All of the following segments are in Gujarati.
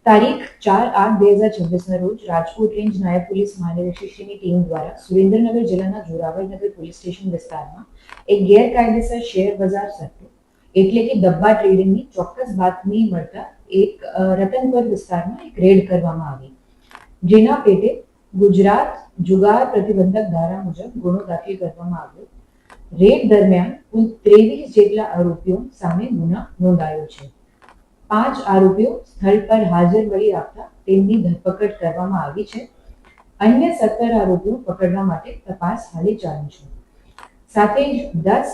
તારીખ 4/8/2026 રોજ રાજકોટ રેન્જ નાયબ પોલીસ મહાનિરીક્ષકની ટીમ દ્વારા સુરેન્દ્રનગર જિલ્લાના જોરાવરનગર પોલીસ સ્ટેશન વિસ્તારમાં એક ગેરકાયદેસર શેર બજાર સટ્ટો એટલે કે ડબ્બા ટ્રેડિંગની ચોક્કસ બાતમી મળતા એક રતનપર વિસ્તારમાં એક રેડ કરવામાં આવી, જેના પેટે ગુજરાત જુગાર પ્રતિબંધક ધારા મુજબ ગુનો દાખલ કરવામાં આવ્યો. રેડ દરમિયાન કુલ 23 જેટલા આરોપીઓ સામે ગુનો નોંધાયો છે. 5 આરોપીઓ સ્થળ પર હાજર મળી આવતા તેમની ધરપકડ કરવામાં આવી છે. અન્ય 17 આરોપીઓ પકડવા માટે તપાસ હાલે ચાલુ છે. સાથે જ 10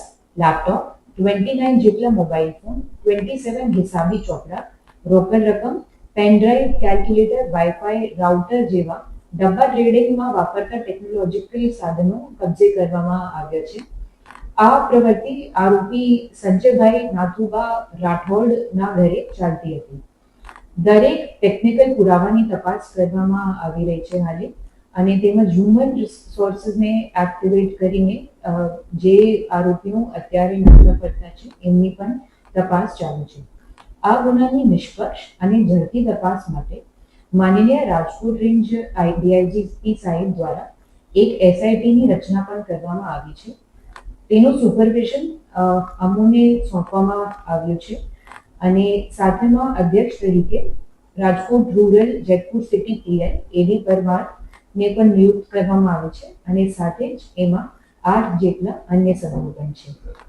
લેપટોપ, 29 જેટલા મોબાઈલ ફોન, 27 હિસાબી ચોપડા, રોકડ રકમ, પેનડ્રાઈવ, કેલ્ક્યુલેટર, વાઈફાઈ, રાઉટર જેવા ડબ્બા ટ્રેડિંગમાં વાપરતા ટેકનોલોજીકલ સાધનો કબજે કરવામાં આવ્યા છે. આ પ્રવૃત્તિ આરોપી સંજયભાઈ નાથુભા રાઠોડના ઘરે ચાલતી હતી. દરેક ટેકનિકલ પુરાવાની તપાસ કરવામાં આવી રહી છે હાલે, અને તેમજ હ્યુમન રિસોર્સિસને એક્ટિવેટ કરીને જે આરોપીઓ અત્યારે નોંધવા પડતા છે એમની પણ તપાસ ચાલુ છે. આ ગુનાની નિષ્પક્ષ અને ઝડપી તપાસ માટે માનનીય રાજકોટ રેન્જ ડીઆઈજી સાહેબ દ્વારા એક એસઆઈટીની રચના પણ કરવામાં આવી છે. તેનું સુપરવિઝન અમોને સોંપવામાં આવ્યું છે, અને સાથેમાં અધ્યક્ષ તરીકે Rajkot rural Jetpur city PI એવી પરમારને પણ નિયુક્ત કરવામાં આવે છે, અને સાથે જ એમાં 8 જેટલા અન્ય સભ્યો પણ છે.